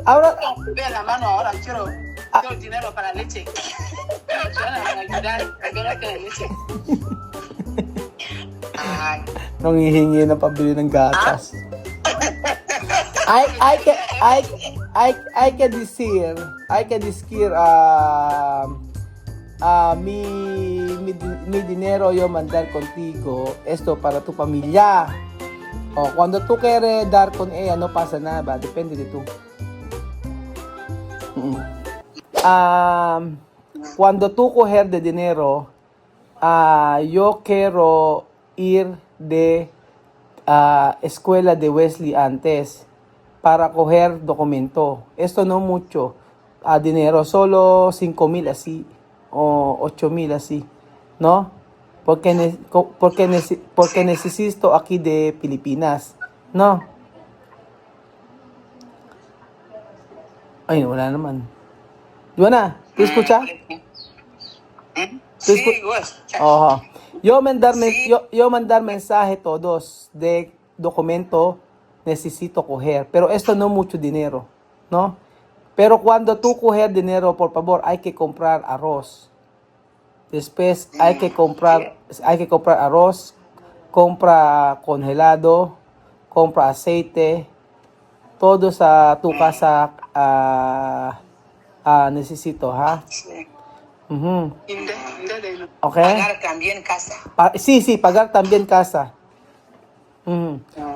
Ahora, Ve la mano ahora, quiero dinero para leche. Van a ayudar, ayúdate de leche. Ay. nanghihingi na pabili ng gatas. I can decir, mi dinero yo mandar contigo, esto para tu familia. O, cuando tú quieres dar con ella, no pasa nada, depende de tú. Cuando tú coger de dinero, yo quiero ir de escuela de Wesley antes para coger documento. Esto no mucho dinero, solo 5,000 así o 8,000 así, ¿no? Porque necesito aquí de Pilipinas, ¿no? Ay, wala naman. Joanna, ¿te escucha? Sí, pues. Ojo. Yo Sí. mandar mensaje todos de documento necesito coger, pero esto no mucho dinero, ¿no? Pero cuando tú coger dinero, por favor, hay que comprar arroz. Después hay que comprar arroz, compra congelado, compra aceite, todo sa tu casa necesito, ¿ha? Sí. Ujú. No. Okay. Pagar también casa. Sí, pagar también casa.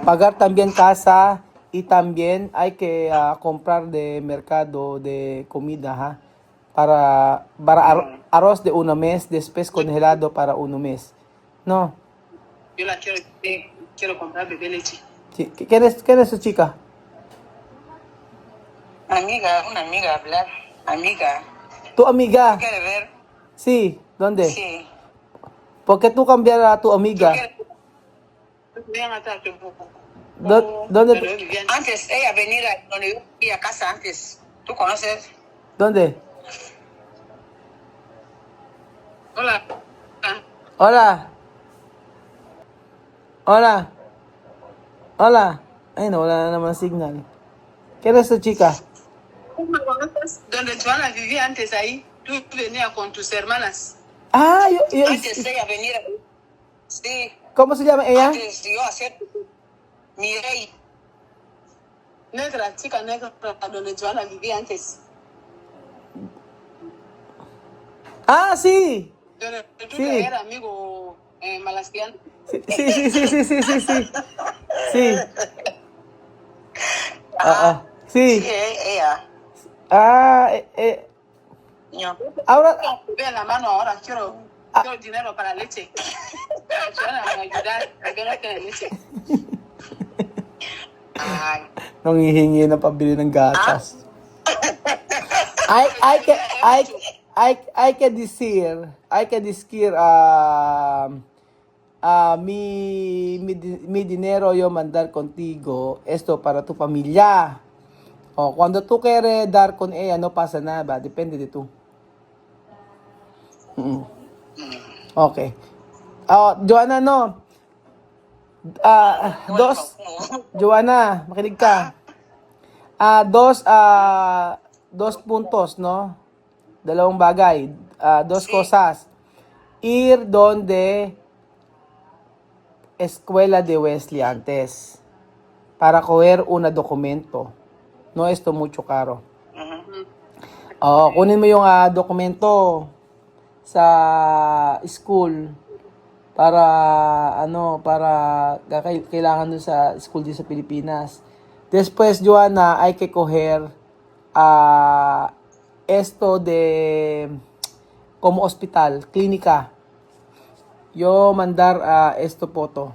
Pagar también casa y también hay que comprar de mercado de comida, ¿ha? Para arroz de 1 mes, después congelado para 1 mes. No. Yo la quiero comprar bebé leche. Sí. ¿Quién es su chica? Amiga, una amiga hablar. Amiga. Tu amiga. ¿Quiere ver? Sí, ¿dónde? Sí. ¿Por qué tú cambiar a tu Yo amiga? quiero. Ven atrás un poco. ¿Dónde? Antes ella venir a donde yo vivía a casa antes. ¿Tú conoces? ¿Dónde? Hola. Hola. Hola. Hola. Ay, no, wala na naman signal. ¿Quién es tu chica? Donde Joana vivía antes ahí. Tú venías con tus hermanas. Antes ella venir. Sí. ¿Cómo se llama ella? Antes yo hacer mi rey. Negra, chica negra, donde Joana vivía antes. Sí. Donde tú Sí. era amigo malaspiano. Sí. Sí. Sí, Sí. ella. No. Ahora, Ve la mano ahora, quiero dinero para leche. Joana, me ayudar, ayúdate de leche. Ay. nanghihingi na pabili ng gatas. I can decir, mi dinero yo mandar contigo, esto para tu familia. O, cuando tú quieres dar con ella, no pasa nada, depende de tú. Okay. Joanna, no. Joanna, makinig ka. Dos puntos, no? Dalawang bagay. Dos cosas. Ir donde escuela de Wesley antes para coger una documento. No esto mucho caro. Kunin mo yung dokumento sa school para kailangan dun sa school din sa Pilipinas. Después, Joanna, hay que coger esto de como hospital, clínica. Yo mandar esto foto.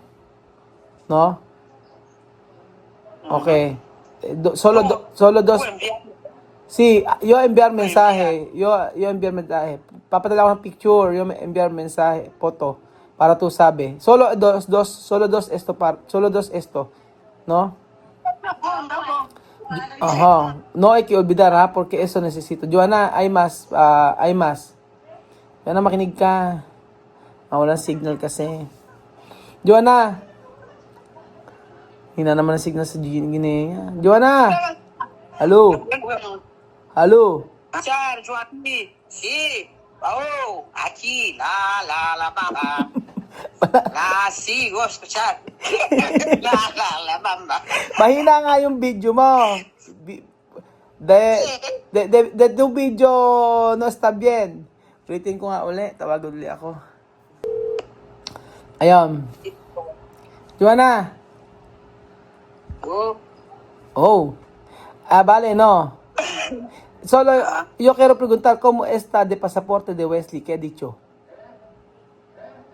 ¿No? Okay. Solo dos. Sí, yo enviar mensaje. Yo enviar mensaje. Papadala ko ng picture, yo enviar mensaje, foto para tú sabe. Solo dos esto, ¿no? Ajá. No hay que olvidar, ha, porque eso necesito. Joanna, hay más. Joanna, makinig ka. Walang signal kasi. Joanna. Hina naman ang signal sa Guinea. Joanna! Aló, aló. Char, Joaquín, sí. Oh, aquí, la, bamba. La, sigo a escuchar. La, bamba. Mahina nga yung video mo. Bi- de tu video no está bien. Ulitin ko nga uli. Tawag uli ako. Ayun. Joanna. Oh, Oh. Vale, no. Solo, yo quiero preguntar cómo está de pasaporte de Wesley. ¿Qué ha dicho?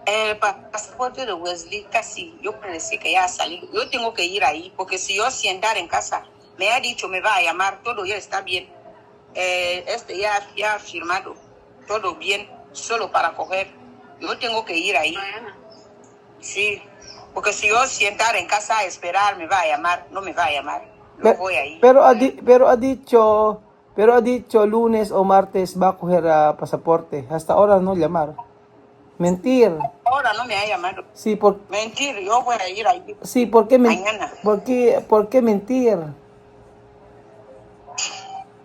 el pasaporte de Wesley casi, yo pensé que ya salí. Yo tengo que ir ahí, porque si yo sentar en casa, me ha dicho, me va a llamar, todo ya está bien. Ya ha firmado, todo bien, solo para coger. Yo tengo que ir ahí. Sí, porque si yo sentar en casa a esperar, me va a llamar, no me va a llamar. Yo Pe- voy ahí. pero ha dicho lunes o martes va a coger pasaporte. Hasta ahora no llamar. Mentir. Ahora no me ha llamado. Sí, Mentir, yo voy a ir ahí sí, ¿por qué, mañana. por qué mentir?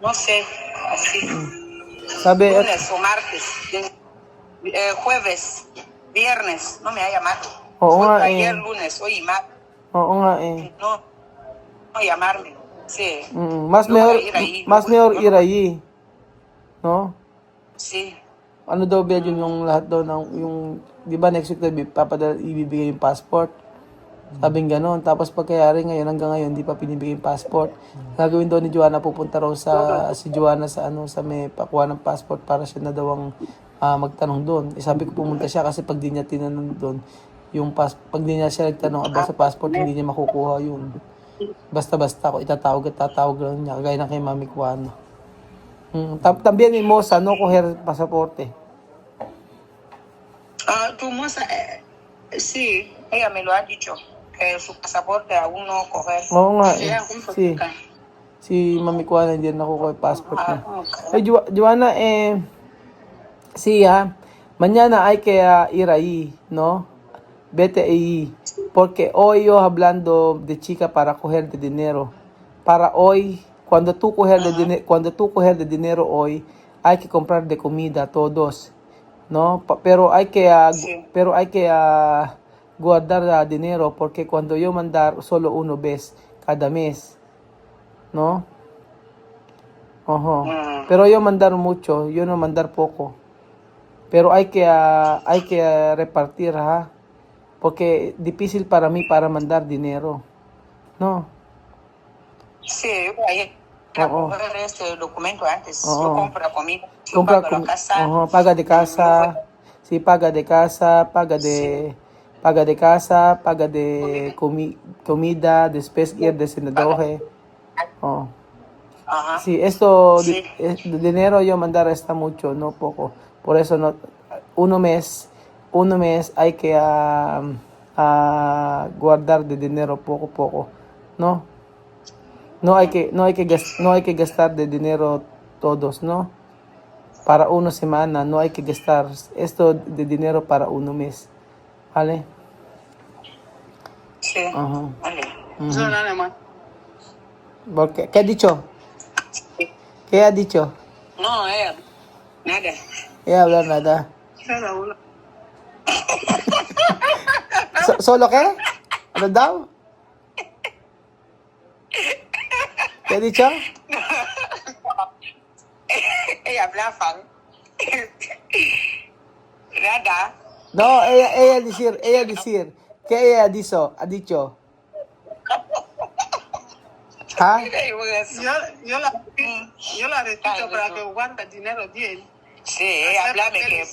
No sé, así. Sabe, Lunes o martes, jueves, viernes, no me ha llamado. oo Fue nga ayer eh. lunes, hoy martes, Oo nga eh. no llamarme. Sí, Mas yo voy mayor, a ir ahí. mas mayor ir allí. No? Sí, Ano daw ba yun yung lahat daw ng, yung, di ba next week daw ibibigay yung passport? Sabing gano'n. Tapos pagkayari ngayon, hanggang ngayon, di pa pinibigay yung passport. Gagawin daw ni Joanna, pupunta raw si Joanna sa sa may pakuha ng passport para siya na daw ang magtanong doon. Sabi ko pumunta siya kasi pag di niya tinanong doon, pag di niya siya nagtanong about sa passport, hindi niya makukuha yun. Basta-basta ako itatawag at tatawag lang niya, kagaya na kay Mami Kuano. También ni Mosa, no coger pasaporte. tu moza, sí, ella me lo ha dicho, que su pasaporte aún no coger. Oo nga eh. Yeah, kung Si, ka. si Mami Kuana hindi na nakukuha yung passport niya. Okay. Joanna, sí, mañana hay que ir ahí, ¿no? Vete ahí. Porque hoy yo hablando de chica para coger de dinero. Para hoy, cuando tú coger de dinero hoy, hay que comprar de comida todos, ¿no? Pero hay que Sí. guardar dinero porque cuando yo mandar solo uno vez cada mes, ¿no? Ojo. Pero yo mandar mucho, yo no mandar poco. Pero hay que repartir, ¿ha? Porque difícil para mí para mandar dinero. No. Sí, yo voy a ir a Oo. coger este documento antes. Oo. Yo compro la comida, yo Compra pago la casa. paga de casa. Sí, paga de casa, paga de casa, paga de comida, después ir de sinadoje. Oh. Ajá. Sí, esto Sí. de dinero yo mandar está mucho, no poco. Por eso no uno mes hay que guardar de dinero poco a poco, ¿no? No hay que gastar de dinero todos, ¿no? Para una semana, no hay que gastar esto de dinero para un mes, ¿vale? Sí. Ajá. Vale. Ujú. No, nada más. Porque, ¿qué ha dicho? ¿Qué ha dicho? No, nada. Ya hablar nada. Nada, uno. ¿Solo qué? ¿Ano daw? ¿Qué ha dicho? Ella habla. Nada. No, ella decir. ¿Qué ella ha dicho? ¿Ha? Yo la repito para que guarde dinero bien. Sí, ella habla de que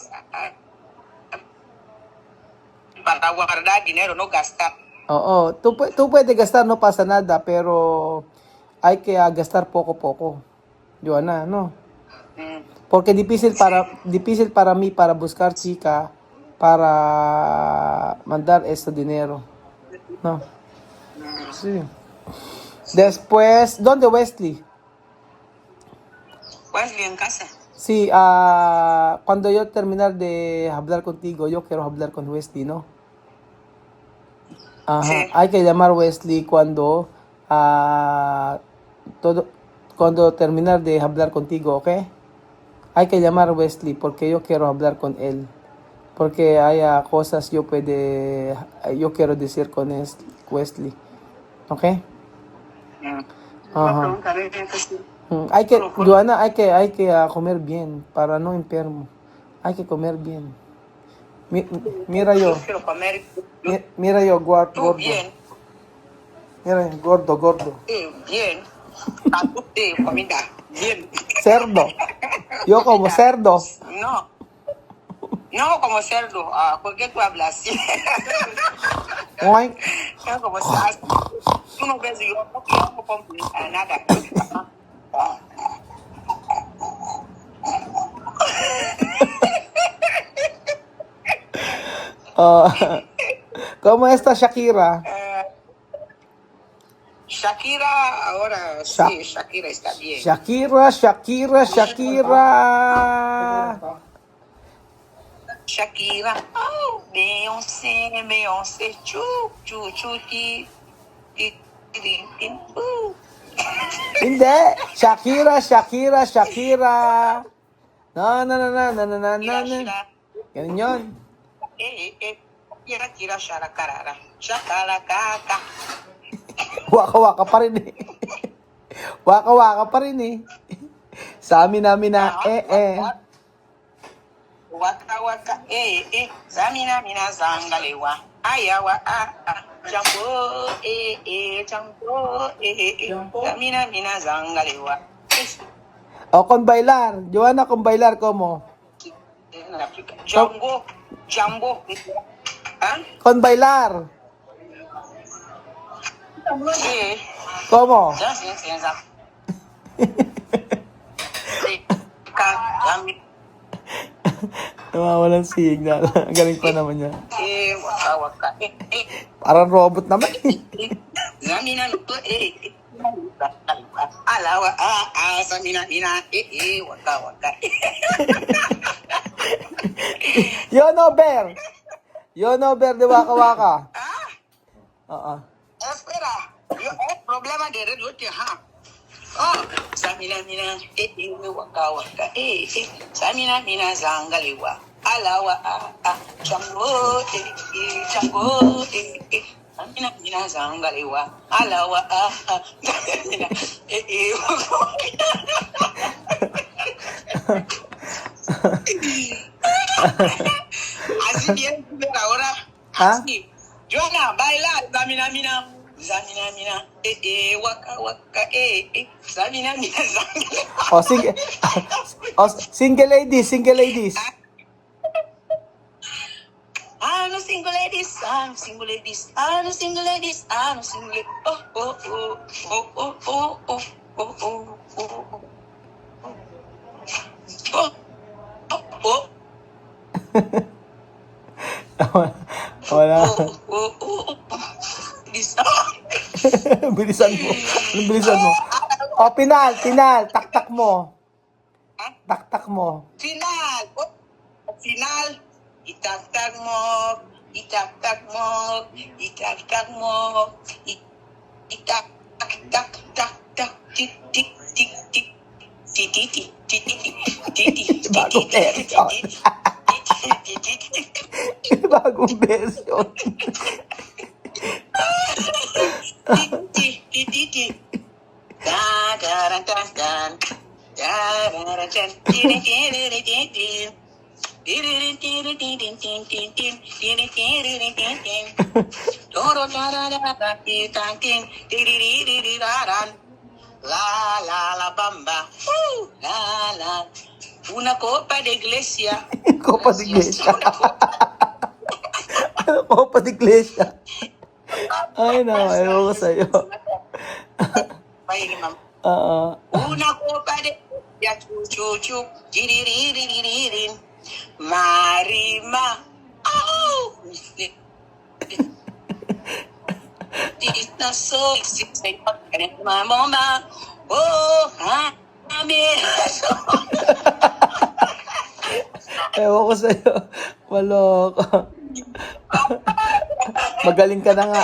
para guardar dinero, no gastar. Oo, tú puedes gastar, no pasa nada, pero hay que gastar poco. Joanna, no? Porque difícil para mí para buscar chica para mandar este dinero. No. Sí. Después, ¿dónde Wesley? Wesley en casa. Sí, cuando yo terminar de hablar contigo, yo quiero hablar con Wesley, ¿no? Ajá. Sí. Hay que llamar Wesley cuando todo cuando terminar de hablar contigo, ¿ok? Hay que llamar a Wesley porque yo quiero hablar con él. Porque hay cosas yo quiero decir con Wesley. ¿Ok? Una Ajá. pregunta, a ver, que sí. Hay que, Joana, hay que comer bien para no enfermo. Hay que comer bien. Mira yo, Yo quiero comer, mira yo, tú gordo. bien, Mira, gordo. bien, a tú comida, bien. Cerdo. Yo como cerdo. No, no como cerdo, ¿por qué tú hablas así? Oink. No como cerdo. Tú no ves, yo no como nada. ¿Cómo está Shakira? Shakira, ahora Sha- sí, Shakira está bien. Shakira. Shakira, oh, Beyoncé, chu, Hindi. Shakira. No. Ganun yun. Kira, sharakarara, shakarakaka. Waka pa rin eh. Waka pa rin eh. Sa amin na, Waka, zamina, mina, zangalewa. Ayawa, jambo, jambo, zamina, mina, zangalewa. O, con bailar. Joanna, con bailar, como? Jambo. ¿Ah? Con bailar. Sí. Como? Sí. Nawawalan signal. Galing pa naman niya. Waka. Parang robot naman eh. Zamina, alawa, zamina, waka. Yo no bear de waka. Oo. Espera, yo problema de red hote ha. Oh, zamina, waka. Zamina, zangalewa. Alawa, jambo, zamina, zangalewa. Alawa, zamina, Así bien, pero ahora, Ha? así. Joana, baila, zamina, waka, zamina, zangalewa. Single ladies. I'm a single ladies. Oh. Wala. This. Bilisan mo. Anong bilisan mo? O, pinal. Taktak mo. Final. Final. Itaktak mo. Itak. Tik. Bagong version. Bagong version. La bamba. La. Una copa de iglesia. Copa de Iglesia. Ano Copa de Iglesia? Ay, ewan ko sa'yo. Oo. Una copa de chuchu, tiririririn, marima, oh, Tita soy, mamá, oh, Ewan ko sa'yo. Maloko. Magaling ka na nga.